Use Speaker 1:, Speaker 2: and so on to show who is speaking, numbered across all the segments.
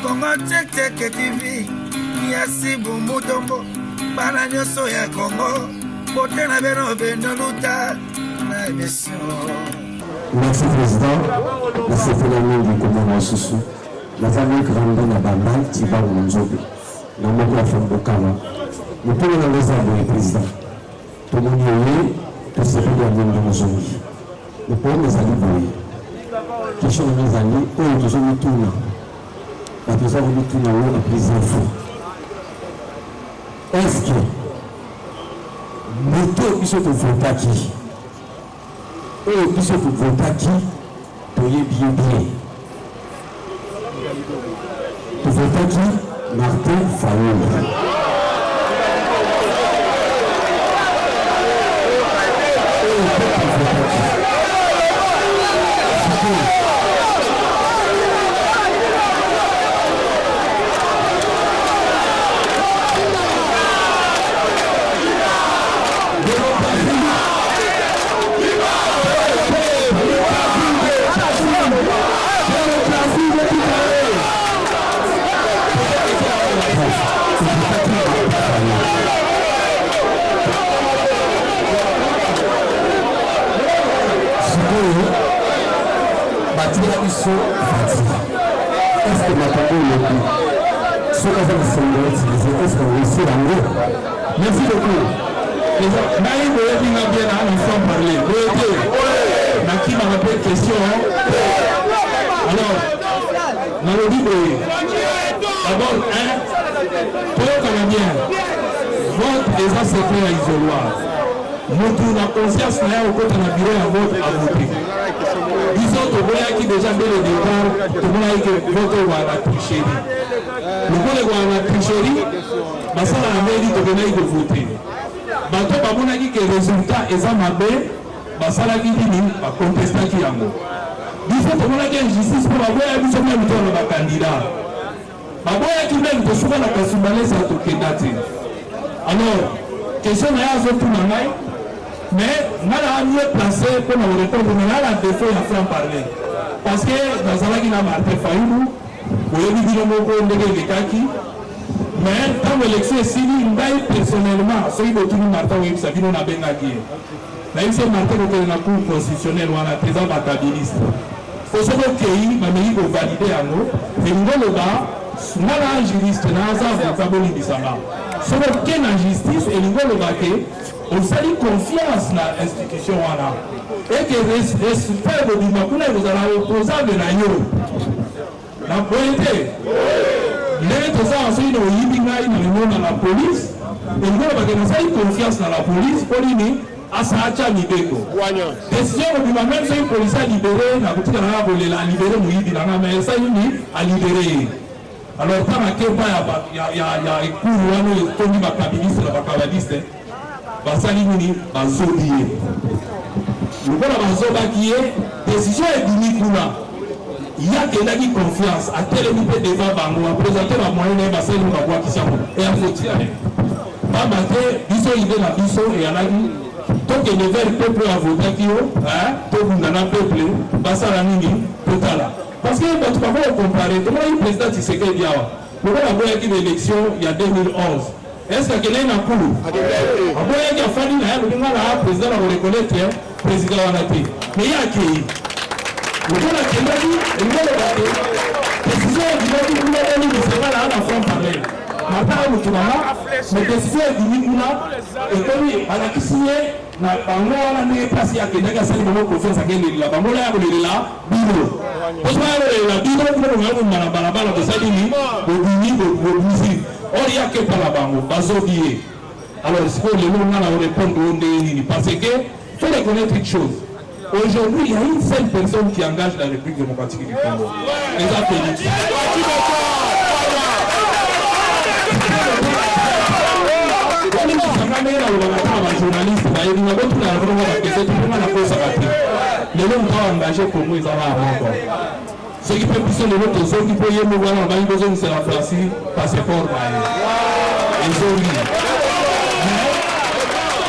Speaker 1: Congo Tchèque TV Niasi Bumutombo Bana nyoso ya Congo Bote na beno beno luta na émission.
Speaker 2: Merci Président. Merci Félix du Congo Soussou. La famille grande na Bambal Tiba Monzobe. Na moko ya Fambokala. Mutu na leza le président. Tout le monde est tout ce qui est dans le Mozambique. Le problème est allé question de années, où nous avons tout là. La personne a mis tout là où la prise d'info. Est-ce que nous qui sommes votés qui eux qui sont votés qui payez bien bien. Vous votez qui Martin Fayoul. Est-ce que ma papa est là? Ce qu'on va utiliser, est-ce qu'on réussit à l'eau? Merci beaucoup. Naïm, vous avez bien parler. Nakim a rappelé une question. Alors, Malodi, d'abord, pour les Canadiens, vote des secret à isoloir. Nous avons conscience au côté de la bureau à vote à voter. Disons que qui déjà dès le départ, tout le monde a dit que vote à la tricherie. Le vote à la tricherie, ça a dit que vous voter. Bato babona dit que le résultat est amabé, ça a dit que contester qui yango. Disons que vous avez injustice pour avoir un même temps de candidat. Baboya qui même de souvent la kasumbalé ça to kendati. Alors, question na yazo tout nangai. Mais on a mieux placé pour nous répondre, mais là, la défaut, il a fait en parler. Parce que dans la qui n'a marqué Fayoulou, vous avez dit le mot de Kaki, mais quand l'élection est signée, il m'a personnellement, celui de tout le Martin, il s'est dit qu'on a bien gagné. Là, il s'est marqué que la Cour constitutionnelle ou la présence matabiliste. Pour ce pays, ma mairie va valider à nous, et nous allons là, nous allons juriste, nous allons faire des sabbats. Sur aucune injustice, et nous allons on s'allie confiance dans l'institution. Et que le respect de Bimakuna, vous allez opposable à Nayo. La poété. Les gens ensuite ont eu dans la police. Et nous avons confiance dans la police pour lui à Sacha Nibeko. Décision de Bimakuna, même si le policier a libéré, la boutique a libéré Mouibi, mais ça a libéré. Alors, quand il y a un cours où on a un cabinet, basalimuni bazobie lokola bazobaki décision ebimi kuna yakendaki confiance atelemi mpe devant bango apresente bamoyen naye basaleli babwakisi yango eyafoti ane pamba te biso ide na biso eyalaki tokende vers peuple avotaki yo tobunda na peuple basala nini totala parce que bato bakoya compare tomonaki président Tshisekedi awa lokola boyaki na élection ya 2011. Est-ce que quelqu'un a couru? Il y a fallu le président a reconnaître président en été. Mais il y a qui? Le président a dit, il y a le décision du gouvernement du Sénat là, on a fait parler. Maintenant, mais décision du Nicolas, et comme il a signé, na bango wana ne place ya kendaka sali mo confiance akende la bango la kolela bino oswa la bino ko ngalo na balabala ko sali ni bo musique ori yake pala bango bazobie. Alors c'est pour le monde na répondre on parce que faut reconnaître une chose. Aujourd'hui, il y a une seule personne qui engage la République démocratique du Congo. Les Félix. Journaliste, engagé pour nous, ce qui peut pousser les autres, ceux qui peuvent y aller, on va y besoin de se remplacer par ses formes. Ils ont dit.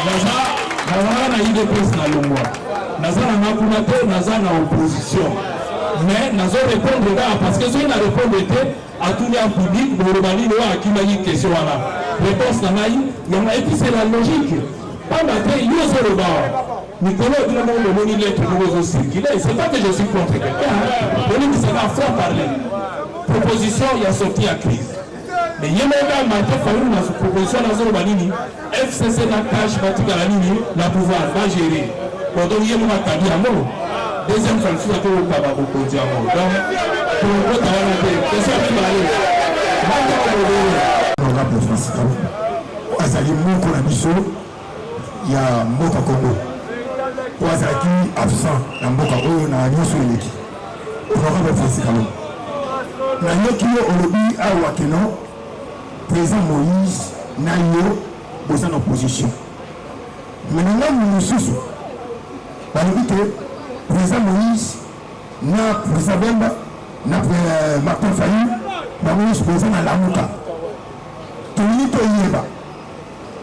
Speaker 2: Mais, il y a des personnes dans le mois. Nous avons opposition. Mais nous allons répondre là, parce que si on a répondu, à tourner en public, pour le bali, qui m'a dit une question là. Réponse dans la et puis c'est la logique. Pas matin, il y a le bar. Nicolas, tout le monde me dit lettre nouveau circulaire. C'est pas que je suis contre quelqu'un. On dit que ça va faire parler. Proposition, il y a sorti à crise. Mais il y a un matin, il y a une proposition dans le banini. FCC la cash, la pouvoir, va gérer. Donc, il y a un cadeau à mot. Deuxième fois, il y a un cadeau à mot. Donc, pour le coup, c'est ça qui va aller.
Speaker 3: Honorable Francis Kalou, Azali Moko Nabiso, il y a Moko Congo. Azali absent, dans Moko Congo, na Nyoso Eleki. Honorable Francis Kalou. Na Yoki Olobi Awakeno, président Moïse, Nayo, dans une opposition. Maintenant, nous sommes dans le but président Moïse, na président Bemba, na Martin Fayou, na Moïse président na Lamuka. Tonito Yeba,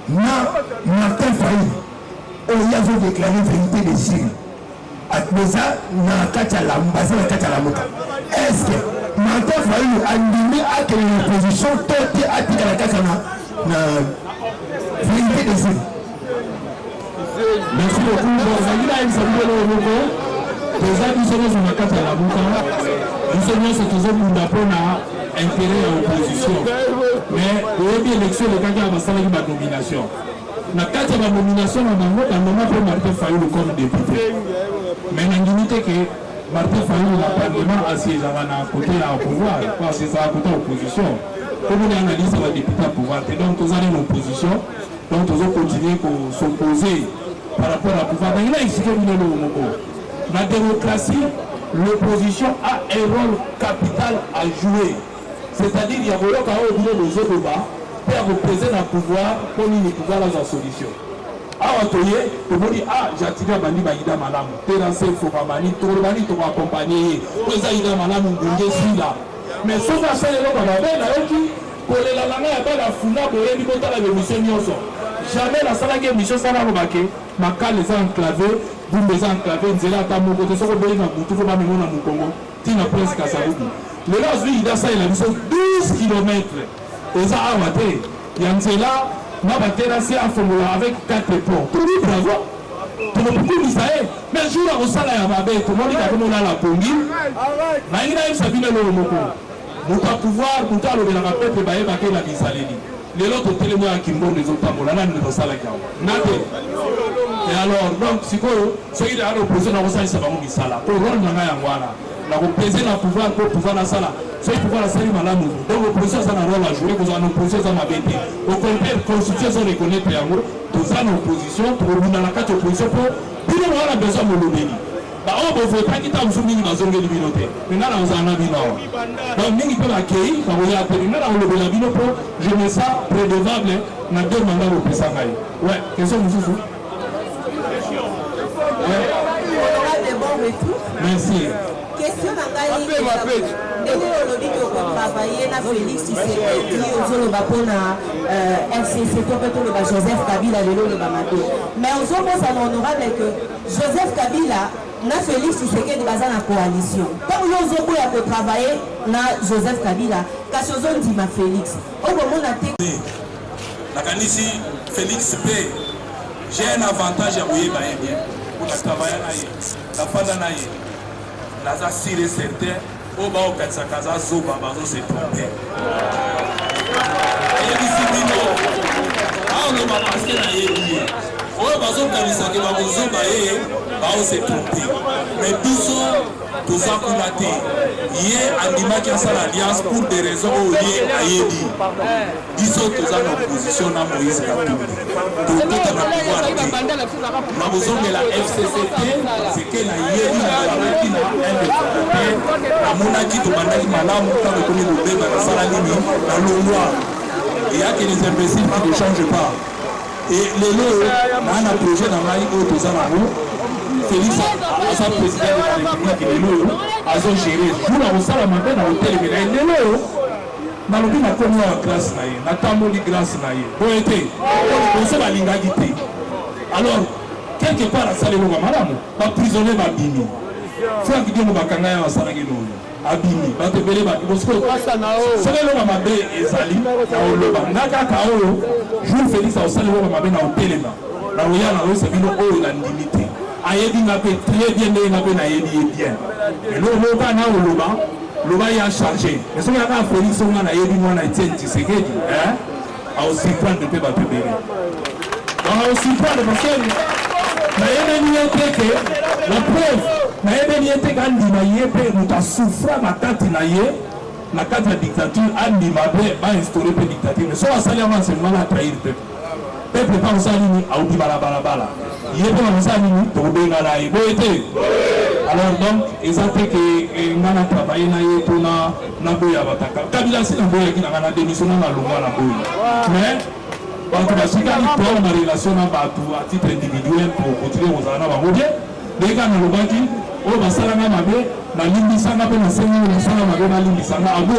Speaker 3: na Martin Fayou, il a déclaré vérité des signes. Déjà, na Kachala, est-ce que Martin Fayou a donné à que l'opposition tente à piquer la Kachala na vérité des signes?
Speaker 2: Merci beaucoup. Nous sommes intérêt à l'opposition. Mais il y a l'élection, le candidat va faire une nomination. La carte de la nomination, on a un moment pour Martin Fayou comme député. Mais la dignité que Martin Fayou, le Parlement, assiège à côté au pouvoir, parce que ça a côté l'opposition. Comme on analyse la députée au pouvoir, donc nous avons une opposition, donc nous allons continuer à s'opposer par rapport au pouvoir. Il a expliqué la démocratie, l'opposition a un rôle capital à jouer. C'est-à-dire qu'il y a un rôle au niveau des autres débats pour représenter le pouvoir pour le pouvoir dans la solution. Alors, tout le monde dit, j'attire Bandi Baïda Malam, Terrassé, Fokabani, tout le monde qui accompagné, Ozaïda Malam, Ngundesi là. Mais ce qu'on a fait, c'est que la langue est la foula pour les libérer la mission. Jamais la salle de mission ça va remarquer, ma cale les a enclavés, vous les enclavés, Nzela Tamo, côté ça, vous voyez dans le Congo, dans le Congo, Tina Prince Kassaboukou. Le last lui, il a ça, il a mis 12 km. Et ça a maté. Il y a Nzela, ma terrassé à Fongola avec 4 ponts. Tout le monde bravo. Tout le monde dit ça. Mais je joue au salaire à Babé, tout le monde dit qu'on a la Pongi. Mais il a eu sa vie dans le Moko. Nous avons pouvoir, nous avons le rappel de Baye Baké la Bisaleni. Les autres télémoins à Kimbo, les autres Tamola, là, nous avons ça la Kao. Et alors, donc, si vous avez l'opposition, nous avons ça, ça va nous mettre ça là. Pour rendre la Yangwana, nous avons pesé le pouvoir pour pouvoir la salle. C'est pouvoir la salle malamu. Donc, l'opposition, ça a un rôle à jouer, vous avez une opposition, ça m'a bêté. Au contraire, la constitution, ça reconnaît Péango, tout ça, une opposition, pour nous dans la carte opposition, pour nous, on a besoin de l'obéir. On ne veut pas quitter un soumis dans une communauté. Maintenant, on a un bilan. Donc, nous pouvons accueillir, on va appeler. Maintenant, on a un bilan pour je mets ça prédevable dans 2 mandats au Pessanaï. Ouais, question, monsieur Fou. Merci.
Speaker 4: Question travailler na Félix Tshisekedi ozoloba pona RCC to Joseph Kabila lelo le bamato. Mais ozombosa na honorable que Joseph Kabila na Félix Tshisekedi baza na coalition. Comme yo ozoboya ko travailler na Joseph Kabila kasi ozondima Félix. Okomona te.
Speaker 5: Nakanisi Félix P. J'ai un avantage à vous bien pour travailler na fanda na ye. Naza sire certain au bas au Katsakaza Zoba Bazo s'est trompé. Et ici Bino, on ne va pas passer à Yélié. Au Bazo Kanisaki Bazo Zoba Bazo s'est trompé. Mais Biso, tout ça qu'on a dit, hier Andima qui a sa alliance pour des raisons liées à Yéli. Biso, tout ça en opposition à Moïse Katumbi. Tout le pouvoir la besoin de la FCCT, c'est que la Yéli la monarchie de Mandaki Malam, quand le commun de Béba, la Salamini, la loi. Il y a que les imbéciles qui ne changent pas. Et les lots, on a un projet dans la Ligue de Zanaro. Félix, sa président de la République, les lots, a géré. Je vous l'ai salamé dans l'hôtel, mais les lots. Dans le but, on a grâce, on a tamoli grâce. Pour été, on sait la ligne. Alors, quelque part, à Salé, on va prisonnier, va bimi. Franck dit, on va canner à Salé. abimi bato ebele baki soki eloko mabe ezali na oloba nga kaka oyo jour félix aosala eloko mabe na otelema na oya na oyesa bino oyo na ndimi te ayebi nga mpe très bien ndenge nga mpe nayebi ye bien eloko moka na oloba loba ya chargé mais soki kaka félix onga nayebi mwana etienne tshisekedi aosurprendre mpe bato ebele donc aosurprendre parce que nayebeli ye te ke la preuve nayebeli ye te ke andima ye mpe moto asouffra na kati na ye na kati ya dictature andima mpe bainstaure mpe dictature mais soki asali yango enseignement na trahir peuple mpa kosala nini aobima na balabala ye mpe bakosala nini tokobengana ye boye te alors donc eza te ke nga na travaille na ye mpo na boya bataka kabila si na boyaki na nga na démissionna na longwa na boye mais bato basikali toa na relation na bato à titre individuel pour continuer kozala na bango bien ndenge nalobaki oyo basalanga mabe nalimbisanga mpe nasengi nasala mabe nalimbisanga abo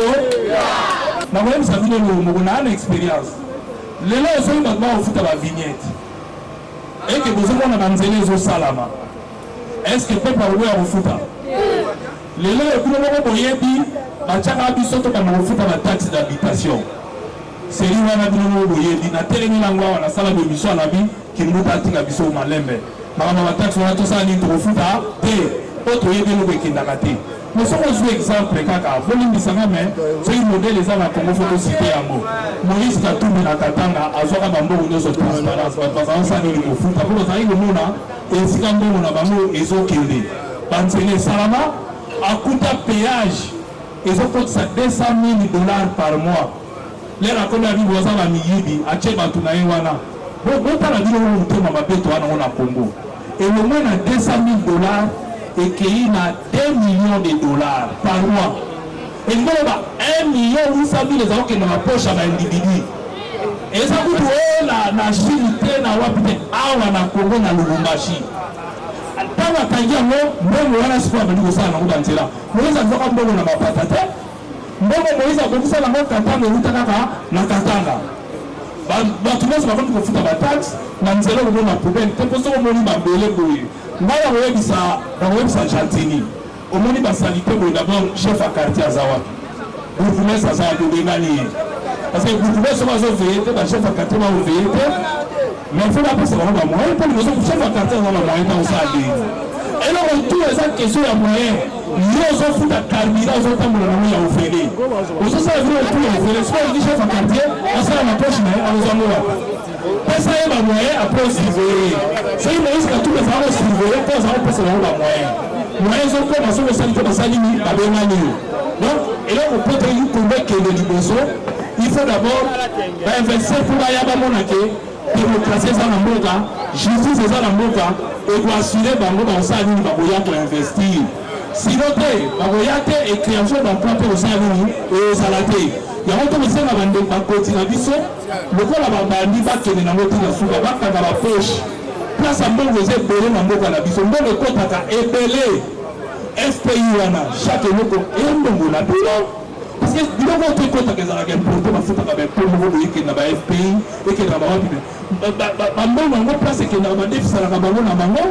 Speaker 5: nakoyebisa bino moko naa na expérience lelo soki bato bakofuta bavignette eke bozomona banzela ezosalama estce peuple akoboya kofuta lelo ekuna moko boyebi batiaka biso tokanga kofuta bataxe d'habitation seri wana bino moko boyebi natelemi nango awa nasala bemission na bi kimbuta atika biso malembe makambo bataxe wana tosala nini tokofuta te po toyebi eloko ekendaka te mais soko ozwi exemple kaka bolimbisanga me soki modele eza na kongo fo tosite yango moïse katumbi na katanga azwaka bambongo nyonso transparence bato bazala nini kofuta mpo bazalaki komona esika mbongo na bango ezokende banzela esalama akuta péage ezokotisa 200 000 $ par mois lelo akomi abi boza bamiyibi atie bato na ye wana botala bino motema mabeto wana ngo na kongo elongwe na 200 000 $ ekei na 2 millions de dollars par mois elingi oloba 1 million 800 000 ezakokende na poche ya baindividu eza kutu oyo na chine te na wapi te awa na kongo na lubumbashi ntango akangi yango mbongo wana sikoyo abandi kosala nango banzela moïse azwaka mbongo na mapata te mbongo moïse akokisala yango katanga euta kaka na katanga bato nyonso bakoki kofuta bataxe na nzela okomona problème te mpo soki omoni bambele boye ngai bakoyebisa gentini omoni basali te boye d'abord chef ya quartier aza wapi bourgmestre aza wapi obengani ye parce que bourgmestre soki azoveye te bachef ya quartier baoveye te mais fo bapesa bango bamoyen mpo liboso chef ya quartier aza bamoyen ntango osala deni eloko tu eza question ya moyen yo ozofuta carburant ozotambola nango ya ofele ozosala vilo otu ya ofele soki olingi chef ya quartier asala na poche na ye alozango wapi pesa ye bamoyen apres osurveye soki moïse katumbi ezalaka osurveye mpo azala kopesa bango bamoyen moyen ezokoma soki osali te basali babengani yo donc eloko mpo toyei kombe ekende liboso il faut d'abord bainvestir mpo baya bamona ke démocratie eza na mboka justice eza na mboka ekoassure bango bakosala nini bakoya koinvestir sino te bakoya te écréation d'emploi mpe kosala nini ezala te yango to kosenga bandeko bakoti na biso lokola babandi bakende nango tina suka bakanga bapoche place ya mbongo eza ebele na mboka na biso mbongo ekotaka ebele fpi wana chaque eloko embongo na bino parce que biloko oyo ekotaka ezalaka importe bafutaka bampo moko boye ekende na bafpi ekende na bawapi bambongo yango place ekendaka badefisalaka bango na bango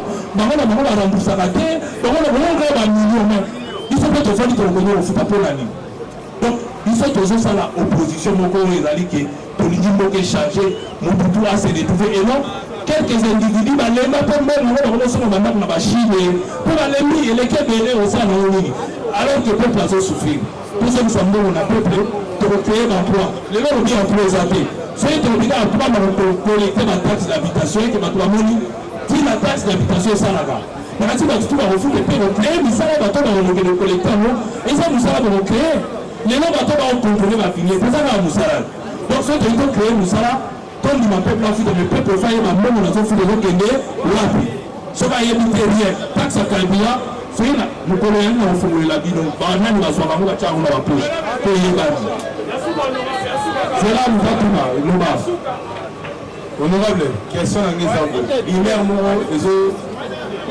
Speaker 5: baremboursaka te bango na bango kaka bamillion me biso mpe tofandi tolokoni kofuta mpo na nini donc biso tozosala opposition moko oyo ezali ke tolingi mboka echange mobutu ase retrouve eno quelques individus balemba mpo mbongo yango bakolosonga bandako na bachine mpo balembi eleki ebele osala nango nini alors que peuple azosouffrir tozongisa mbongo na peuple tokocreye baemploi lelo lobi emploi eza te soki tolobika akubama kokolekte bataxe d'habitation eke bato bamoni ntina taxe d'habitation esalaka nakati bato tu bakofuta mpe kocreye misala bato bakolokende kolekte yango eza mosala bakocreye lelo bato bakokontrole bavignete eza kaka mosala donc soki toyi tocreye mosala tondima peuple afuta me peuple ofayeba mbongo nazofuta ezokende wapi soki ayebi te rien taxe ya carburant soki mokolo yangi na kofungolela bino banani bazwaka ngo batya yango na bapoche po eyebani zela mutatuma loba
Speaker 3: honorable question nange ezango bimere moko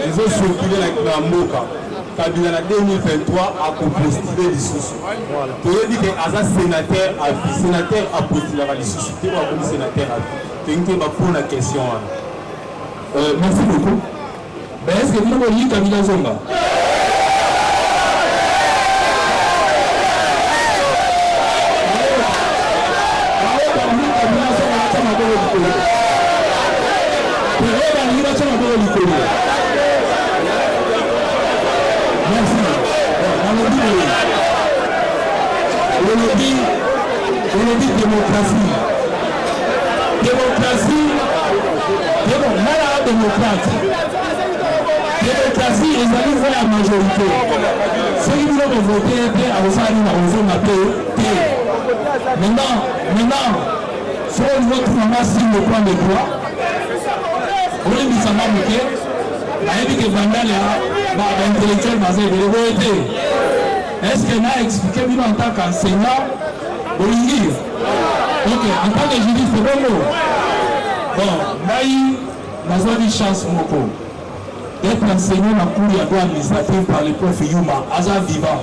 Speaker 3: ezocircule na mboka kabila na 2023 akopostule lisusu toyebi ke aza sénateur avi sénateur apostulaka lisusu te akomi sénateur avi tolingi te bapona question wana
Speaker 5: merci beaucoup mais est ce que bino boyi kabila zonga
Speaker 2: maboko likolo. Oyo balingi batya maboko likolo. Merci. Olobi démocratie. Démocratie, démocrate. Démocratie, ils allaient voir la majorité. Ceux qui vont voter, maintenant, sur votre maman signe le point de droit, on est mis à manquer, on a dit que Vandal est intellectuel, est-ce qu'il a expliqué en tant qu'enseignant, Bolingui? Ok, en tant que juriste, c'est bon mot. Bon, Naï, nous avons une chance, Moko, d'être enseigné dans le cours administratif par le prof Yuma, Aza Viva.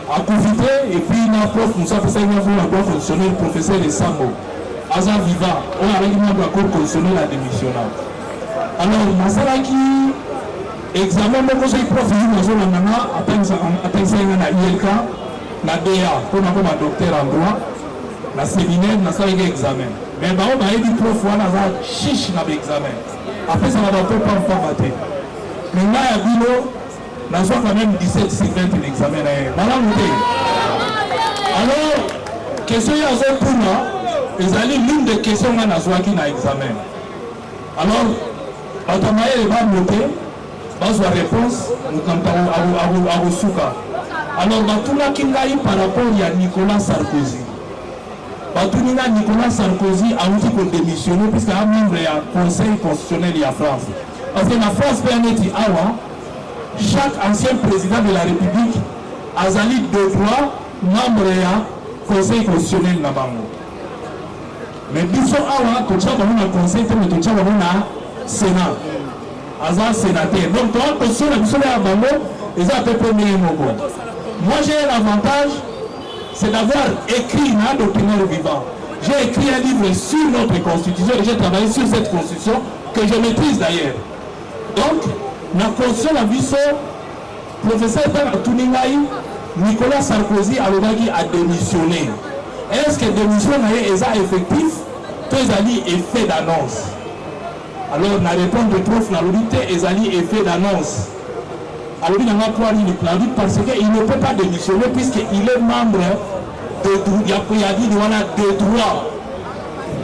Speaker 2: À Koufité, et puis notre prof Moussa Fessayna, vous la fonctionnaire, professeur de Sambo, Aza Viva, on a régulièrement la cour constitutionnelle à démissionnal. Alors, Masalaki, examen, moi, je suis prof Yuma, je suis à ILK, na DA, pour ma docteur en droit. Na séminaire, na ça examen. Mais bah on va dire prof wana za chiche na examen. Après ça va pas battre. Mais là ya bilo na soit quand même 17 sur 20 l'examen là. Voilà monter. Alors question ya zo kuna, ils allaient l'une des questions na soit qui na examen. Alors automatique va monter, va soit réponse nous cantons à Suka. Alors batuna kingai par rapport à Nicolas Sarkozy. Nicolas Sarkozy a aussi démissionné puisqu'il est membre du Conseil constitutionnel de la France. Parce que la France permet chaque ancien président de la République a zali deux fois membre du Conseil constitutionnel. Mais biso awa tout ça dans le Conseil mais tout ça dans le Sénat. Aza sénateur. Donc toi question la biso ya bango ils ont à peu près moko. Moi j'ai un avantage, c'est d'avoir écrit un doctrinaire vivant. J'ai écrit un livre sur notre constitution et j'ai travaillé sur cette constitution que je maîtrise d'ailleurs. Donc, la constitution la viso, professeur Tuningaï, Nicolas Sarkozy a démissionné. Est-ce que démission est effectif? Tous les effet d'annonce. Alors, la réponse de prof, la lobité est effet d'annonce. Alors, il n'a pas dit parce qu'il ne peut pas démissionner puisqu'il est membre de il a dit qu'il a deux droits.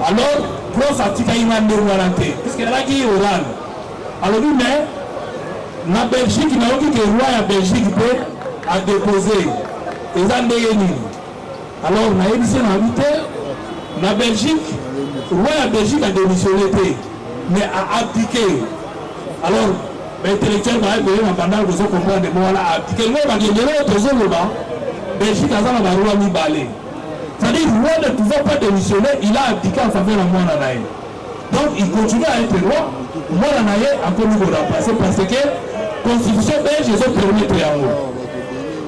Speaker 2: Alors, prof Atika il a deux droits puisqu'il a dit oral. Alors, mais la Belgique, il a dit que le roi de Belgique a déposé les andéénis. Alors, on a édité la Belgique, le roi de Belgique a démissionné, mais a abdiqué. Alors, l'intellectuel va être pendant que vous comprenez de moi là, abdiqué. Le roi va dire Belgique a un roi mi balé. C'est-à-dire le roi ne pouvait pas démissionner, il a abdiqué en faveur de moi Nanaï. Donc il continue à être roi, moi Nanaï a connu le remplacer parce que la constitution belge les ont permis de triangle.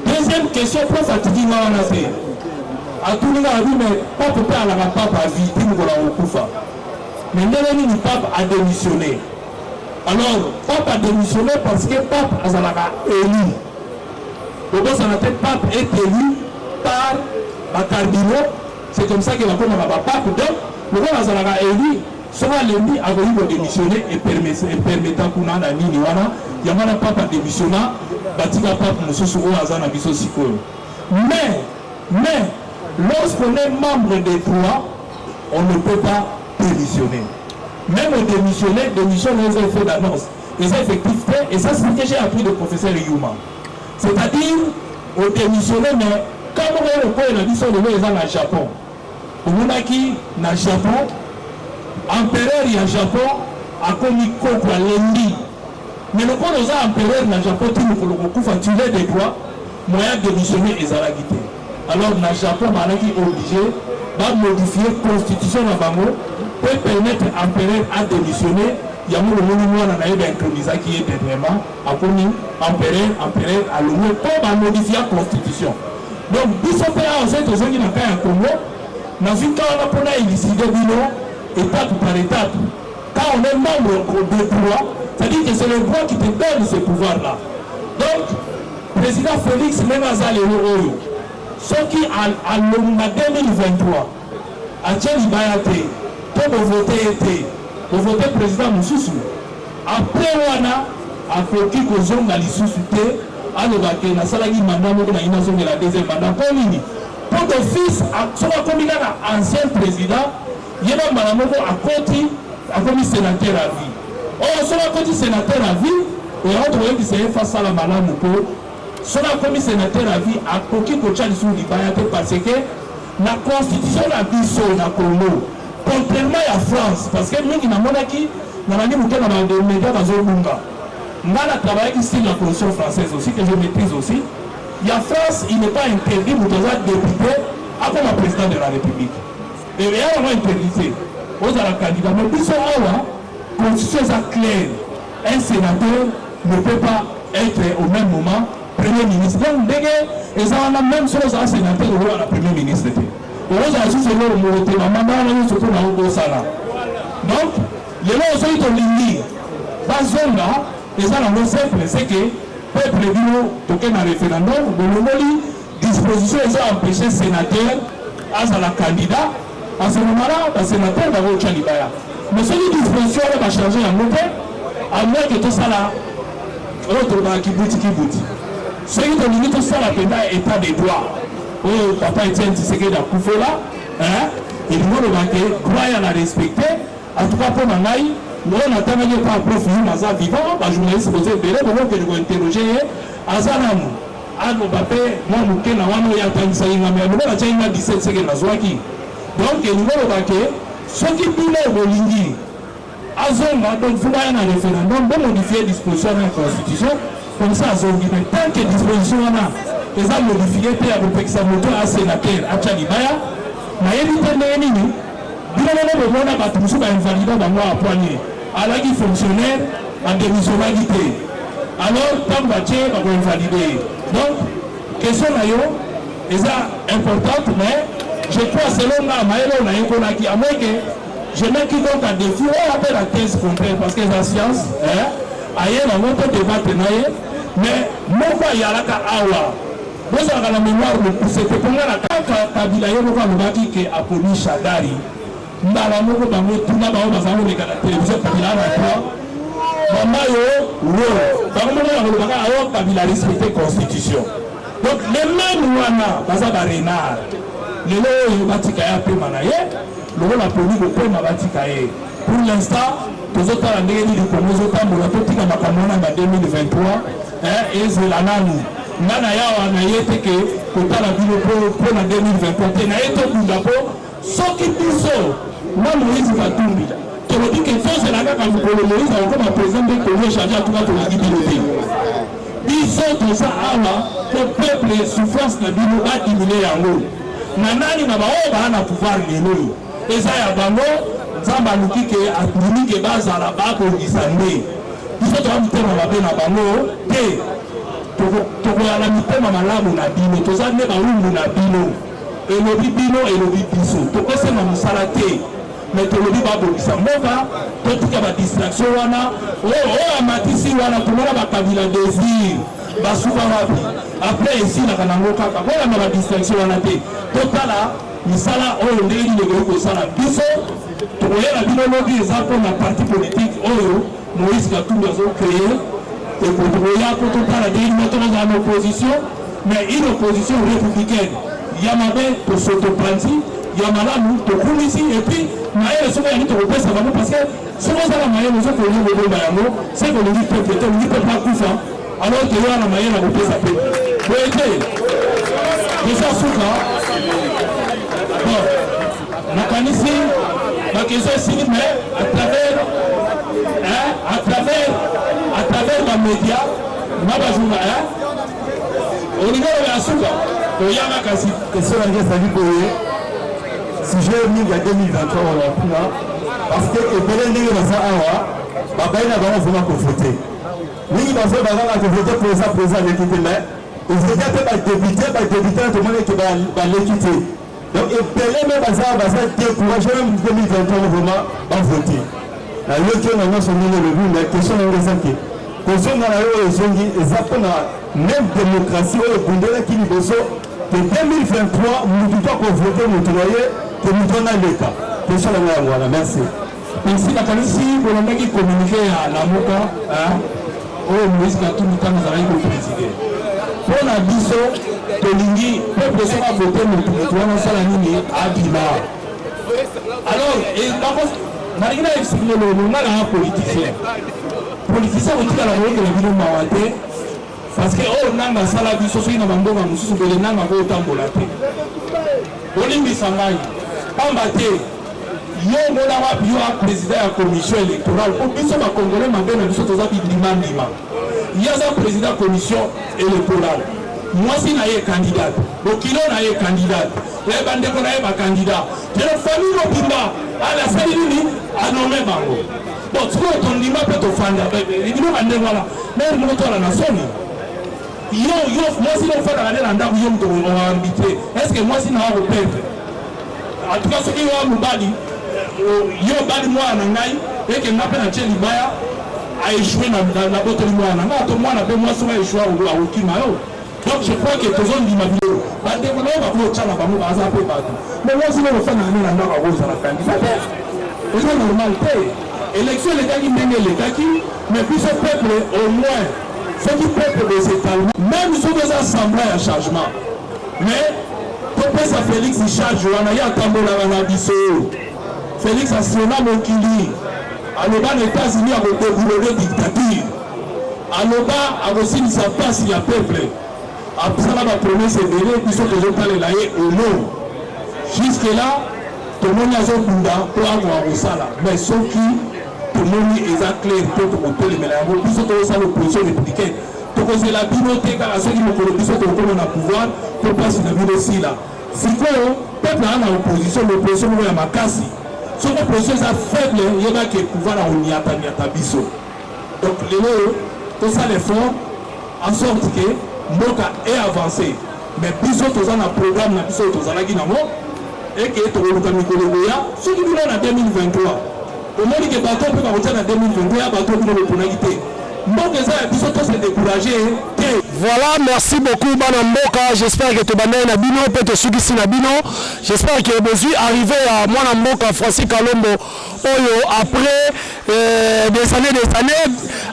Speaker 2: Deuxième question, prof Atiki Mawanase. A tout le monde a dit, mais pape peut à la pape à vie, il nous Koufa. Mais le pape a démissionné. Alors, pape a démissionné parce que pape a élu. Donc, le pape est élu par Cardinaux. C'est comme ça que la pape. Donc, le roi a élu, soit l'ennemi a voulu démissionner et permettant qu'on a mis Niwana. Il y a un pape a démissionné, Batika pape, monsieur Souro Azana Biso Sikolo. Mais, lorsqu'on est membre des droits, on ne peut pas démissionner. Même au démissionner, démission les effets d'annonce, les effectifs, et ça c'est ce que j'ai appris du professeur Yuma. C'est-à-dire, au démissionner, mais quand on est au point de la mission de l'eau, dans le Japon, on a qui, dans le Japon, empereur il y a Japon, a commis contre l'ennemi. Mais le point de l'empereur dans le Japon, tu as des droits, moyen de démissionner et Zaragité. Alors, dans le Japon, on est obligé de modifier la constitution de Bango pour permettre l'empereur à démissionner. Il y a un monument qui est intronisé qui est dernièrement a commis empereur à l'ONU pour modifier la constitution. Donc, si on peut avoir cette zone qui n'a pas un Congo, dans une cas on a décidé étape par étape. Quand on est membre de droit, c'est-à-dire que c'est le droit qui te donne ce pouvoir-là. Donc, le président Félix Menazal et ce qui, en 2023, a Tchèque Bayate,
Speaker 5: pour voter président Moussoussou. Après wana akoki kozonga lisusu te alobaki na salaki mandat moko na ina zonga la deuxième mandat pour nini pour d'office soka komi kaka ancien président yeba mbala moko akomi sénateur à vie. Oh soka akoti sénateur à vie et autre oyebisa ye face ala malamu mpo soka akomi sénateur à vie akoki kotya lisusu libaya te parce que la constitution na biso na Congo contrairement à France parce que mingi namonaki na bandi moke na bamédia bazobunga nga na travaillaki sur la constitution française aussi que je maîtrise aussi. Il y a France, il n'est pas interdit pour les députés comme le président de la République. Et il y a vraiment interdit aux candidats. Mais puis la constitution est claire. Un sénateur ne peut pas être au même moment premier ministre. Donc, ils ont la même chose à un sénateur ou à la premier ministre. Donc, les lois sont liées. Et ça, la simple, c'est que le peuple dit un référendum, de disposition, ils ont empêché le sénateur à la candidat. À ce moment-là, le sénateur va voter Libaya. Mais cette disposition va changer en mot, à moins que tout ça là, autre va qui bouti. Ce qui est limite, tout ça là, c'est état des droits. Oh, papa Etienne Tshisekedi a coupé là, et nous devons la respecter, en tout cas pour Mangaï. Nous n'attendons pas un profil, mais un vivant, un journaliste posé belé, pour que nous interroger Azanam. Ano Bapé, moi, nous avons eu un Tanzanie, mais nous avons 17 secondes à Zouaki. Donc, nous avons ceux qui voulaient Bolingi, Azonga, donc vous voyez un référendum, de modifier la disposition de la Constitution, comme ça, Azongi, mais tant que disposition là, les a modifié, avec sa moto à sénateur, à Tchalibaya, mais éviter les ennemis. Bien évidemment, on a battu sur un validant dans moi à poignet. Alors qu'il fonctionnaire en démissionnalité. Alors, tant que on va valider. Donc, question est importante, mais je crois selon la Maëlo, on a qui à moins que je mets quiconque à défi, on appelle la thèse contraire parce que la science, ailleurs, on va débattre, mais mon fois, il y a la Awa. Vous avez la mémoire, c'était pour la Kabila, il y a qui a Apoli Chadari. Mbala moko bango tuna bango bazalo leka na télévision Kabila na toi mama yo bango moko bango baka Kabila respecter constitution. Donc les mêmes wana baza ba renard lelo yo batika ya pe manaye lelo la poli ko pe mabatika ye. Pour l'instant tozota la ndenge ni ko mozota mbola totika makamona na 2023 et c'est la nanu ngana yawa na yete ke kotala bino pour na 2023 na yeto kundapo soki biso moi Moïse Katumbi tu me dis que c'est la gars quand Moïse a encore un président de Congo chargé à tout cas pour la piloter biso tout ça ala le peuple souffrance na bino a diminué yango nanani na bao ba na pouvoir lelo eza ya bango nzamba luki ke atuni ke bazala ba ko gisande biso to mitema mabe na bango te to ya la mitema malamu na bino to za ne ba rumbu na bino elobi bino elobi biso to pese na musala te mais to lobi ba bokisa moka to tika ba distraction wana amatisi wana tumona ba Kabila désir ba souba wapi après ici na kanango kaka bona na ba distraction wana te totala misala oyo ndeli ngeko ko sala biso to koyela bino lobi ezako na parti politique oyo Moïse Katumbi azo créer et pour toya ko totala ndeli moto na opposition mais une opposition républicaine Yamabe pour s'autopanti, Yamalamu pour Koumisi, et puis Maël souvent il y a tout repère ça va parce que souvent ça la Maël nous a connu le Bayamo, c'est qu'on dit peuple, on dit peuple pas Koufa, alors que là la Maël a repère ça peut. Vous voyez, mais ça souffre. Bon, la Kanisi, ma question est signe, mais à travers la média, Mabazuma, au niveau de la souffre.
Speaker 3: Question à si j'ai mis il y a 2023 parce que Ebele Ndenge Baza Awa, Babaïna va vraiment voter. Oui, il va voter pour ça, l'équité, mais il faut dire que débuter, tout le monde qui va l'équité. Donc Ebele Baza décourager même 2023 vraiment va voter. La loi on a son nom le but, mais question est raisonnée. Question dans la loi est même démocratie, au Bundela qui nous besoin. En 2023, nous devons voter notre loyer que nous donnons l'État.
Speaker 5: question na ngai voilà merci merci na kanisi bolondaki communiquer à la moka oyo moïse katumbi ntango azalaki kopreside mpo na biso tolingi peuple soka vote motu wana osala nini abima alors nalingi na explique longa nanga politicien kotikala koyokela bino mawa te parce que oyo nanga asala biso soki na bamboka mosusu bele nanga kotambola te bolimbisa ngai pamba te yo ngona wapi yo président ya commission électorale po biso bakongole mabe na biso toza bindimandima ye aza président ya commission électorale mwasi na ye candidate bokilo na ye candidate ya bandeko na ye bacandidat teno famille mobimba alasali nini anome bango bon sikoyo tondima mpe tofanda bino bandeko wana mere moko toala na soni yo mwasi na ofandaka nde na ndako yo moto oambite estce mwasi na wa kopendre en tout cas soki yo mobali yo bali mwana na ngai eke nga mpe na tie libaya aéchoué na botoli mwana nga to mwana mpe mwasi oyo aéchoué akokima yo donc je crois que tozondima biloko bandeko na yo bakotala bango baza mpe bato mais mwasi na ofandaka nde na ndako akozala candidat te eza normal te élection elekaki ndenge elekaki mais biso peuple au moins soki peuple desétalement même soki eza semblant ya changement mais topesa félix charge wana ye atambolaka na biso félix asiona mokili aloba na états-unis akodéboulone dictature aloba akosilisa mpasi ya peuple asala bapromese ebele biso tozotalela ye olo jusque là tomoni azobunda mpo akoka kosala mais soki tomoni eza clair mpo tokotelemela yango biso tozosala opposition républicaine tokozela bino te kaka soki mokolo biso tokokoma na pouvoir mpo mpasi na bino sila sikoyo peuple aza na opposition l'opposition moko ya makasi soki opposition eza faible yebaki pouvoir akoniataniata biso donc lelo tosala effort en sorte que mboka e avancé mais biso toza na programme na biso oyo tozalaki nango eke tokoluka mikolo boya soki bino na 2023 omoni ke bato mpe bakotia na 2023 ya bato bino boponaki te mboka eza ya biso tose découragé te.
Speaker 2: Voilà, merci beaucoup Bana Mboka, j'espère que tu banais na bino peut te sugisi na bino. J'espère que vous arrivé à Mwana Mboka Francis Kalombo oyo après des années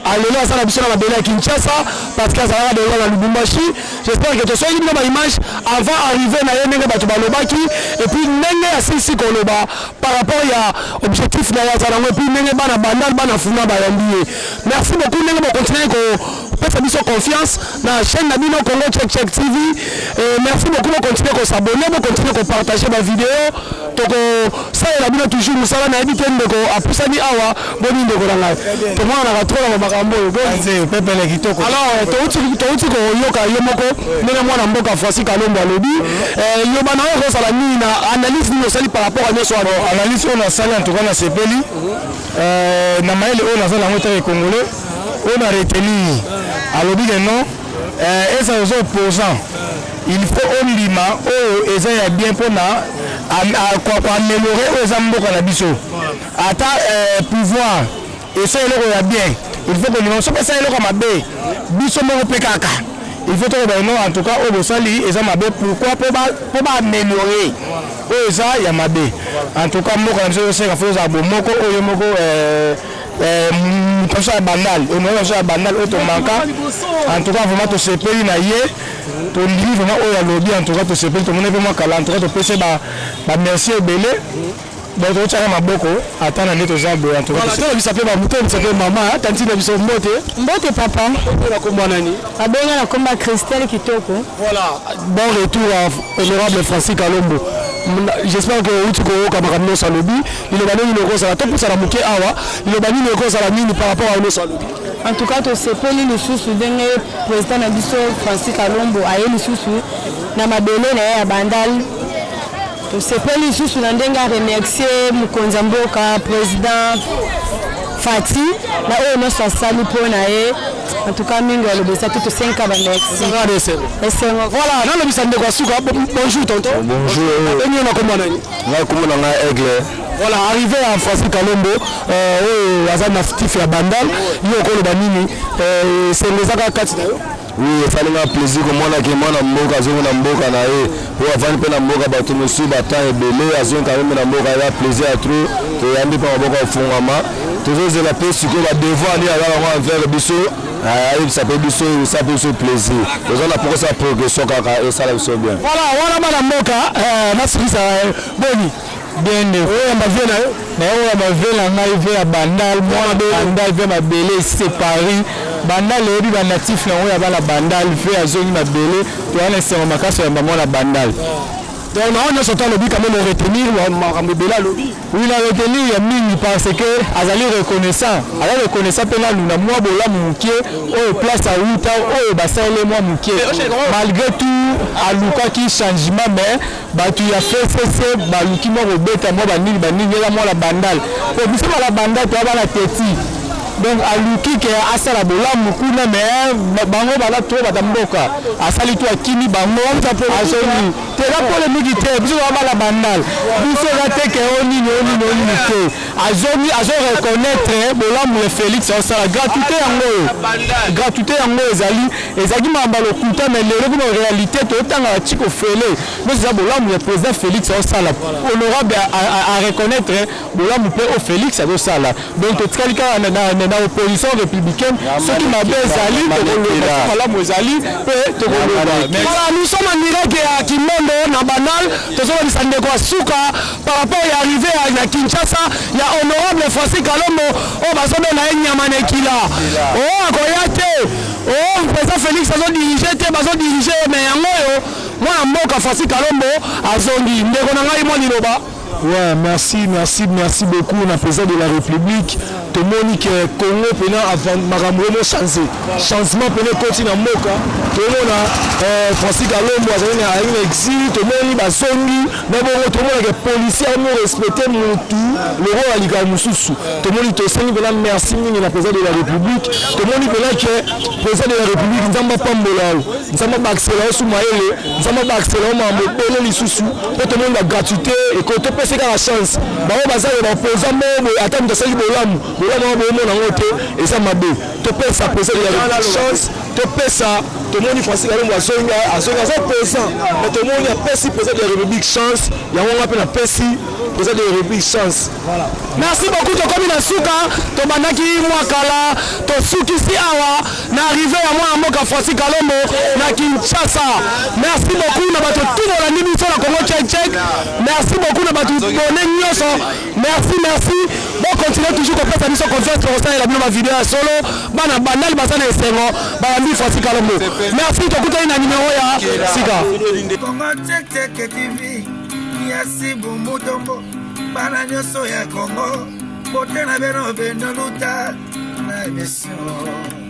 Speaker 2: à l'élan ça la biso na bela Kinshasa parce que ça va de la Lubumbashi. J'espère que tu sois une bonne image avant arriver na yene ba to balobaki et puis nenge asisi koloba par rapport ya objectif na ya za et puis nenge bana bandal bana funa ba yambié. Merci beaucoup nenge ba continuer ko peut biso confiance na chaîne Nabino Congo Check TV. Merci beaucoup de continuer à s'abonner, de continuer à partager ma vidéo. Donc ça est Nabino toujours nous savons na habité ndeko apusani awa boni ndeko na ngai. To mwana na trop na makambo bonze pepe le kitoko. Alors to ko yoka yomoko nene mwana Mboka Francis Kalombo alobi yo bana ko sala ni na analyse ni osali par rapport à neso analyse on a sali en tout cas na sepeli na maele on a sala ngota congolais on a retenu alobi que non et ça aux opposants il faut ondima o eza ya bien pona améliorer aux amboka na biso ata pouvoir et ça eloko ya bien il faut que nous soki ça eloko mabe biso moko pe kaka il faut que non en tout cas au bosali eza mabe pourquoi pour ba améliorer o eza ya mabe en tout cas mboka na biso c'est ka foza bomoko oyo moko comme ça banal et moi ça banal auto manka en tout cas vraiment to se paye na ye to livre vraiment o ya lobby en tout cas to se paye to mona vraiment kala en tout cas to pese ba merci belé donc to tsaka maboko atana neto zambo en tout cas to bisa pe ba muto bisa pe mama tanti na biso mbote papa na komba nani abonga na komba Christelle Kitoko. Voilà, bon retour à honorable Francis Kalombo. J'espère que tu connais comme Ramon Salobi il va nous le ça tout pour ça la moquer awa il va nous le ça la mine par rapport à nos Salobi. En tout cas to se peli le sous dernier président na biso Francis Kalombo aye le sous na mabele na ya bandal to se peli sous na ndenga remercier Mukonza Mboka président Fati na oyo no sali pona ye en tout cas mingo le besa tout 5 ans merci. Voilà, dans le bisande quoi suka bonjour tonton. Bonjour. Bienvenue na komona nani? Na komona na Aigle. Voilà, arrivé à Francis Kalombo azana natif ya bandal yo ko le banini c'est les aka kati na yo. Oui, il fallait un plaisir comme on a qui m'a mboka zone na mboka na e pour avant pe na mboka bato musu bata ebele azon quand même na mboka ya plaisir à trop que yandi pa mboka fungama toujours de la paix sur que la devoir ni ala on faire biso ça peut biso ça peut se plaisir les gens la pour ça progression kaka et ça la biso bien
Speaker 6: voilà wana bana mboka na sisa boni bien oya mavena na oya mavena ngai ve ya bandal moi bandal ve mabele c'est Paris bandal ebi ba natif na oya bana bandal ve azongi mabele to ana sema makaso ya mwana bandal. Donc on a sorti le but quand même retenir Mabela lobby. Oui la retenir ya mingi parce que azali reconnaissant. Alors reconnaissant pe na luna moi bola mukie au place à uta au basale moi mukie. Malgré tout aluka ki changement mais ba tu a fait c'est baluki mo robeta moi banini la moi la bandal. Pour biso la bandal to ba la teti. Donc aluki ke asala bolamu kuna mais bango bala to batamboka asali to akini bango azoni tera polémique te biso bala bandal biso rate ke oni te azoni azo reconnaître bolamu le Félix osala gratuité yango ezali mambalo kuta mais le comme réalité to tanga chiko fele mais ça bolamu le président Félix osala honorable à reconnaître bolamu pe au Félix osala donc to tkalika na opposition républicaine ce qui m'a bien zali nous sommes en direct à Kimondo na banal tozoba bisandeko asuka par rapport à arrivé à Kinshasa il y a honorable Francis Kalombo on va sommer na nyama na kila akoyate président Félix azo diriger te bazo diriger mais yango moi mboka Francis Kalombo azongi ndeko na ngai mo liloba.
Speaker 2: Ouais, merci beaucoup na président de la République. Tout le monde qui est Congo pendant avant makambo changé. Changement pendant continue na mboka. Tout le monde Francis Kalombo azali na exil, tout le monde basongi, mais bon tout le monde que policier nous respecter mutu, le roi alika mususu. Tout le monde to sengi pendant merci na président de la République. Tout le monde pendant que président de la République nzamba pambola, nzamba baxela sou maele, nzamba baxela mambo pele lisusu. Tout le monde la gratuité et côté c'est la chance. Bah on va dire opposant mais attends de celle bolamu na ngote et ça m'a bien. To pèse ça poser la chance, to pèse ça tout le monde Francis Kalombo azonga présent. Mais tout le monde a pèse président de la République chance. Il y a on appelle la pèse président de la République chance.
Speaker 6: Voilà. Merci beaucoup to komi na suka to bandaki mwakala to suki si awa na arrivé à moi mboka Francis Kalombo na Kinshasa. Merci beaucoup na bato tout la nimi sur la Congo check. Merci beaucoup na bato bonne nyonso. Merci. Bon continuez toujours comme ça mission confiance pour ça la même vidéo solo bana banal basana esengo ba mi Francis Kalombo. Merci to kuta ina numéro ya sika.
Speaker 1: Congo check TV. Yasi bumutombo bana nyoso ya Congo bote na beno beno luta na mission.